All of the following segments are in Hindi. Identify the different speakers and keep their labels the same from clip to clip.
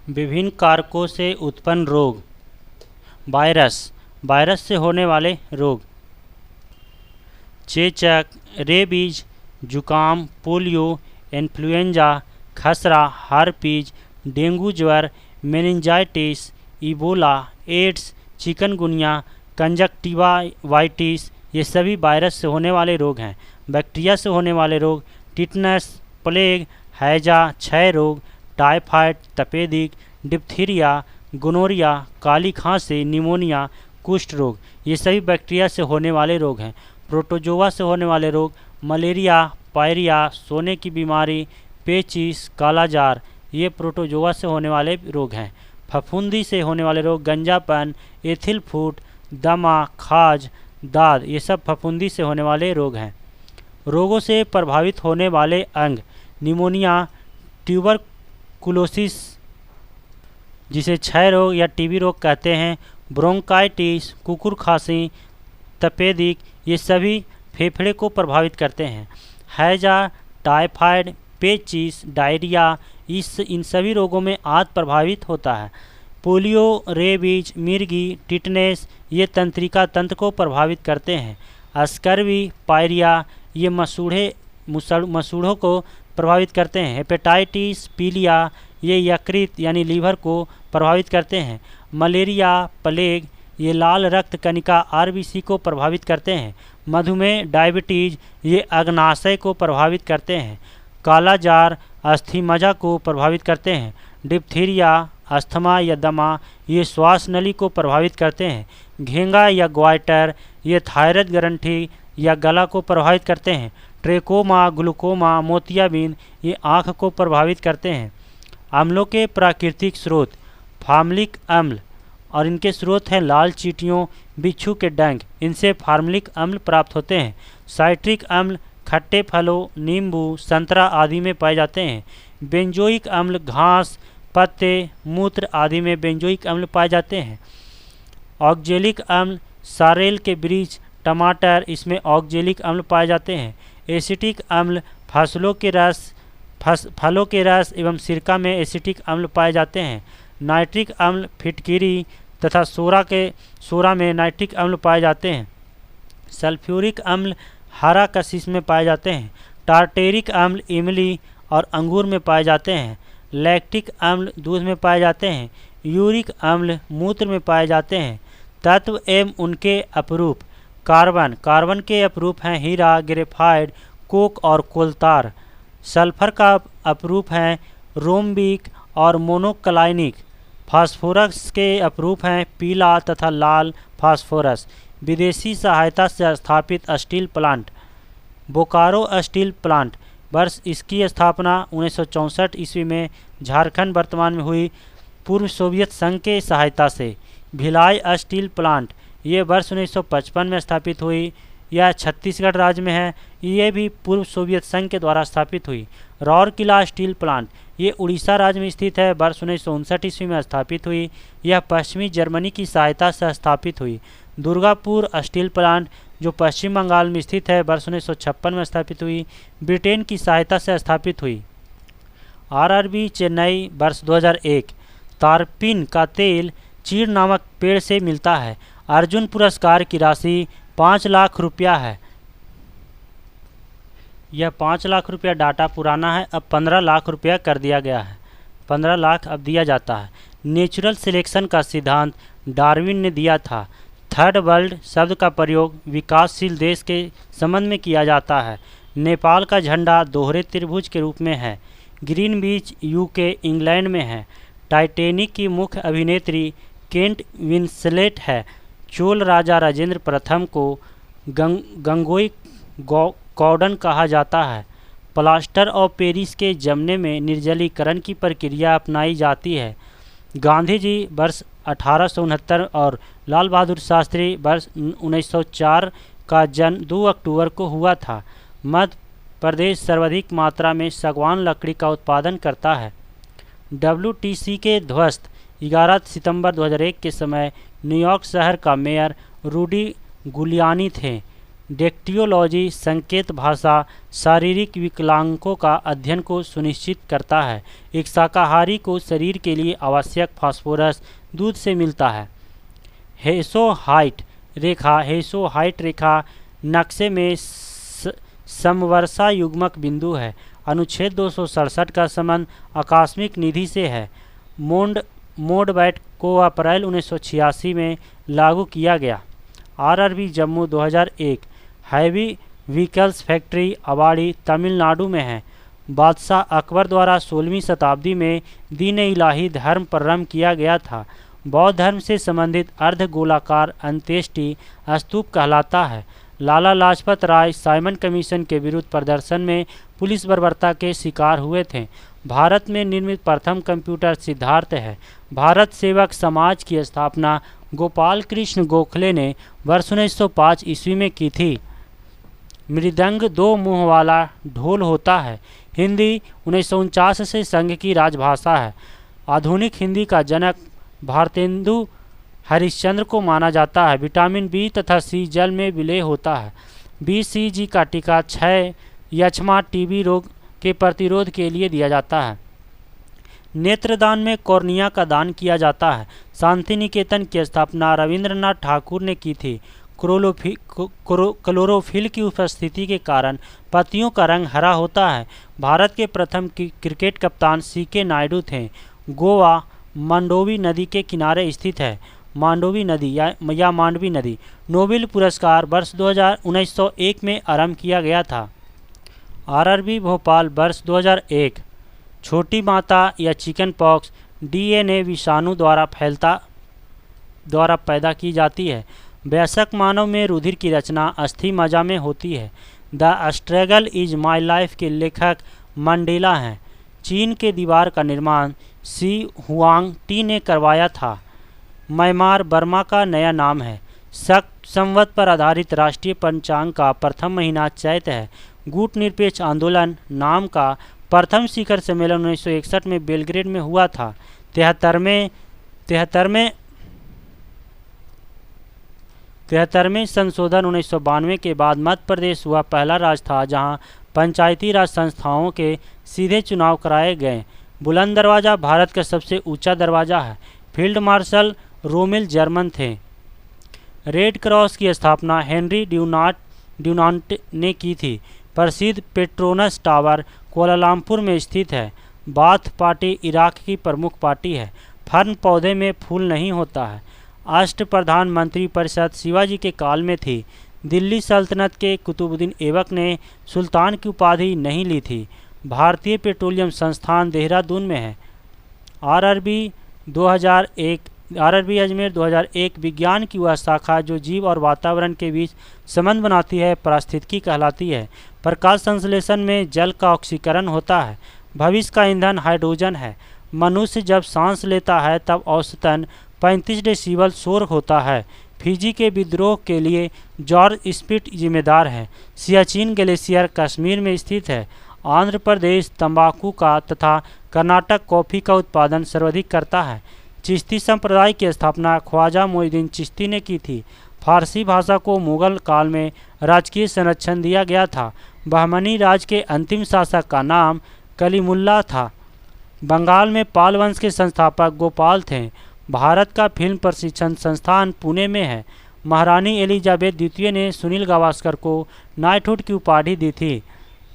Speaker 1: विभिन्न कारकों से उत्पन्न रोग। वायरस, वायरस से होने वाले रोग। चेचक, रेबीज, जुकाम, पोलियो, इन्फ्लुएंजा, खसरा, हार्पीज, डेंगू ज्वर, meningitis, Ebola, AIDS, chikungunya, conjunctivitis, ये सभी वायरस से होने वाले रोग हैं। बैक्टीरिया से होने वाले रोग टिटनस, प्लेग, हैजा, क्षय रोग, टाइफाइड, तपेदिक, डिप्थीरिया, गोनोरिया, काली खांसी, निमोनिया, कुष्ठ रोग, ये सभी बैक्टीरिया से होने वाले रोग हैं। प्रोटोजोआ से होने वाले रोग मलेरिया, पायरिया, सोने की बीमारी, पेचिस, कालाजार, ये प्रोटोजोआ से होने वाले रोग हैं। फफूंदी से होने वाले रोग गंजापन, एथिल फूट, दमा, खाज, दाद, ये सब फफूंदी से होने वाले रोग हैं। रोगों से प्रभावित होने वाले अंग निमोनिया, ट्यूबरकुलोसिस जिसे क्षय रोग या टीबी रोग कहते हैं, ब्रोंकाइटिस, कुकुर खांसी, तपेदिक, ये सभी फेफड़े को प्रभावित करते हैं। हैजा, टाइफाइड, पेचिस, डायरिया, इन सभी रोगों में आंत प्रभावित होता है। पोलियो, रेबीज, मिर्गी, टिटनेस, ये तंत्रिका तंत्र को प्रभावित करते हैं। स्कर्वी, पायरिया, ये मसूड़ों को प्रभावित करते हैं। हेपेटाइटिस, पीलिया, ये यकृत यानी लीवर को प्रभावित करते हैं। मलेरिया, प्लेग, ये लाल रक्त कणिका आरबीसी को प्रभावित करते हैं। मधुमेह, डायबिटीज, ये अग्नाशय को प्रभावित करते हैं। कालाजार, अस्थि-मज्जा को प्रभावित करते हैं। डिप्थीरिया, अस्थमा या दमा, ये श्वास नली को प्रभावित करते हैं। घेंगा या ग्वाइटर, ये थायराइड ग्रंथि या गला को प्रभावित करते हैं। ट्रेकोमा, ग्लूकोमा, मोतियाबिंद, ये आँख को प्रभावित करते हैं। अम्लों के प्राकृतिक स्रोत फार्मिलिक अम्ल, और इनके स्रोत हैं लाल चींटियों, बिच्छू के डंक, इनसे फार्मिलिक अम्ल प्राप्त होते हैं। साइट्रिक अम्ल खट्टे फलों, नींबू, संतरा आदि में पाए जाते हैं। बेंजोइक अम्ल घास, पत्ते, मूत्र आदि में बेंजोइक अम्ल पाए जाते हैं। ऑक्जेलिक अम्ल सारेल के वृक्ष, टमाटर, इसमें ऑक्जेलिक अम्ल पाए जाते हैं। एसिटिक अम्ल फलों के रस एवं सिरका में एसिटिक अम्ल पाए जाते हैं। नाइट्रिक अम्ल फिटकिरी तथा सोरा में नाइट्रिक अम्ल पाए जाते हैं। सल्फ्यूरिक अम्ल हरा कशिश में पाए जाते हैं। टार्टेरिक अम्ल इमली और अंगूर में पाए जाते हैं। लैक्टिक अम्ल दूध में पाए जाते हैं। यूरिक अम्ल मूत्र में पाए जाते हैं। तत्व एवं उनके अपरूप कार्बन के अपरूप हैं हीरा, ग्रेफाइट, कोक और कोलतार। सल्फर का अपरूप हैं रोम्बिक और मोनोक्लाइनिक। फास्फोरस के अपरूप हैं पीला तथा लाल फास्फोरस। विदेशी सहायता से स्थापित steel plant Bokaro steel plant, वर्ष इसकी स्थापना 1964 ईस्वी में झारखंड वर्तमान में हुई पूर्व सोवियत संघ के सहायता से। भिलाई स्टील प्लांट, ये वर्ष 1955 में स्थापित हुई, यह छत्तीसगढ़ राज्य में है, ये भी पूर्व सोवियत संघ के द्वारा स्थापित हुई। राउरकेला स्टील प्लांट, ये उड़ीसा राज्य में स्थित है, वर्ष 1959 ईस्वी में स्थापित हुई, यह पश्चिमी जर्मनी की सहायता से स्थापित हुई। दुर्गापुर स्टील प्लांट, जो पश्चिम बंगाल में स्थित है, वर्ष 1956 में स्थापित हुई, ब्रिटेन की सहायता से स्थापित हुई। आरआरबी चेन्नई, वर्ष 2001। तारपीन का तेल चीड़ नामक पेड़ से मिलता है। अर्जुन पुरस्कार की राशि 5 लाख रुपया है। यह 5 लाख रुपया डाटा पुराना है, अब 15 लाख रुपया कर दिया गया है। 15 लाख अब दिया जाता है। नेचुरल सिलेक्शन का सिद्धांत डार्विन ने दिया था। थर्ड वर्ल्ड शब्द का प्रयोग विकासशील देश के संबंध में किया जाता है। नेपाल का झंडा दोहरे त्रिभुज के रूप में है। ग्रीनविच यूके इंग्लैंड में है। टाइटैनिक की मुख्य अभिनेत्री केट विंसलेट है। चोल राजा राजेंद्र प्रथम को गंगोई गॉर्डन कहा जाता है। प्लास्टर ऑफ पेरिस के जमने में निर्जलीकरण की प्रक्रिया अपनाई जाती है। गांधी जी वर्ष 1869 और लाल बहादुर शास्त्री वर्ष 1904 का जन्म 2 अक्टूबर को हुआ था। मध्य प्रदेश सर्वाधिक मात्रा में सागवान लकड़ी का उत्पादन करता है। WTC के ध्वस्त 11 सितंबर 2001 के समय न्यूयॉर्क शहर का मेयर रूडी गुलियानी थे। डेक्टियोलॉजी संकेत भाषा शारीरिक विकलांगों का अध्ययन को सुनिश्चित करता है। एक शाकाहारी को शरीर के लिए आवश्यक फास्फोरस दूध से मिलता है। हेसोहाइट रेखा नक्शे में समवर्षा युग्मक बिंदु है। अनुच्छेद 267 का संबंध आकस्मिक निधि से है। मोडबैट को अप्रैल 1986 में लागू किया गया। RRB Jammu 2001 heavy vehicles factory Avadi Tamil Nadu में है। बादशाह अकबर द्वारा 16वीं शताब्दी में दीन इलाही धर्म प्रारंभ किया गया था। बौद्ध धर्म से संबंधित अर्ध गोलाकार अंत्येष्टि स्तूप कहलाता है। लाला लाजपत राय साइमन कमीशन के विरुद्ध प्रदर्शन में पुलिस बर्बरता के शिकार हुए थे। भारत में निर्मित प्रथम कंप्यूटर सिद्धार्थ है। भारत सेवक समाज की स्थापना गोपाल कृष्ण गोखले ने वर्ष 1905 ईस्वी में की थी। मृदंग 2 मुंह वाला ढोल होता है। हिंदी 1949 से संघ की राजभाषा है। आधुनिक हिंदी का जनक भारतेंदु हरिश्चंद्र को माना जाता है। विटामिन बी तथा सी जल में विलय होता है। BCG का टीका क्षय, यक्ष्मा, टीबी रोग के प्रतिरोध के लिए दिया जाता है। नेत्रदान में कॉर्निया का दान किया जाता है। शांति निकेतन की स्थापना रविंद्रनाथ ठाकुर ने की थी। क्लोरोफिल की उपस्थिति के कारण पत्तियों का रंग हरा होता है। भारत के प्रथम क्रिकेट कप्तान CK नायडू थे। गोवा मांडोवी नदी के किनारे स्थित है। मांडोवी नदी या मांडवी नदी। नोबेल पुरस्कार वर्ष 1901 में आरंभ किया गया था। आरआरबी भोपाल वर्ष 2001 छोटी माता या चिकन पॉक्स DNA विषाणु द्वारा पैदा की जाती है। वयस्क मानव में रुधिर की रचना अस्थि मज्जा में होती है। The struggle is my life के लेखक मंडेला हैं। चीन के दीवार का निर्माण सी हुआंग टी ने करवाया था। म्यांमार बर्मा का नया नाम है। संवत पर आधारित राष्ट्रीय पंचांग का प्रथम महीना चैत है। गुट निरपेक्ष आंदोलन नाम का प्रथम शिखर सम्मेलन 1961 में बेलग्रेड में हुआ था। 73वें संशोधन 1992 के बाद मध्य प्रदेश हुआ पहला राज्य था जहां पंचायती राज संस्थाओं के सीधे चुनाव कराए गए। बुलंद दरवाज़ा भारत का सबसे ऊंचा दरवाज़ा है। फील्ड मार्शल रोमेल जर्मन थे। रेड क्रॉस की स्थापना हेनरी ड्यूनांट ने की थी। प्रसिद्ध पेट्रोनस टावर कोलालमपुर में स्थित है। बाथ पार्टी इराक की प्रमुख पार्टी है। फर्न पौधे में फूल नहीं होता है। अष्टप्रधान मंत्री परिषद शिवाजी के काल में थी। दिल्ली सल्तनत के कुतुबुद्दीन ऐबक ने सुल्तान की उपाधि नहीं ली थी। भारतीय पेट्रोलियम संस्थान देहरादून में है। आरआरबी अजमेर 2001 विज्ञान की वह शाखा जो जीव और वातावरण के बीच संबंध बनाती है पारिस्थितिकी कहलाती है। प्रकाश संश्लेषण में जल का ऑक्सीकरण होता है। भविष्य का ईंधन हाइड्रोजन है। मनुष्य जब सांस लेता है तब औसतन 35 डेसिबल शोर होता है। फिजी के विद्रोह के लिए जॉर्ज स्पिट जिम्मेदार है। सियाचिन ग्लेशियर कश्मीर में स्थित है। आंध्र प्रदेश तंबाकू का तथा कर्नाटक कॉफ़ी का उत्पादन सर्वाधिक करता है। चिश्ती संप्रदाय की स्थापना ख्वाजा मोइनुद्दीन चिश्ती ने की थी। फारसी भाषा को मुगल काल में राजकीय संरक्षण दिया गया था। बहमनी राज के अंतिम शासक का नाम कलीमुल्ला था। बंगाल में पाल वंश के संस्थापक गोपाल थे। भारत का फिल्म प्रशिक्षण संस्थान पुणे में है। महारानी एलिजाबेथ द्वितीय ने सुनील गावस्कर को नाइटहुड की उपाधि दी थी।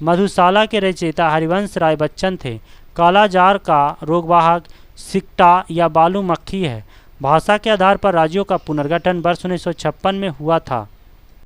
Speaker 1: मधुशाला के रचयिता हरिवंश राय बच्चन थे। काला जार का रोगवाहक सिकटा या बालू मक्खी है। भाषा के आधार पर राज्यों का पुनर्गठन वर्ष 1956 में हुआ था।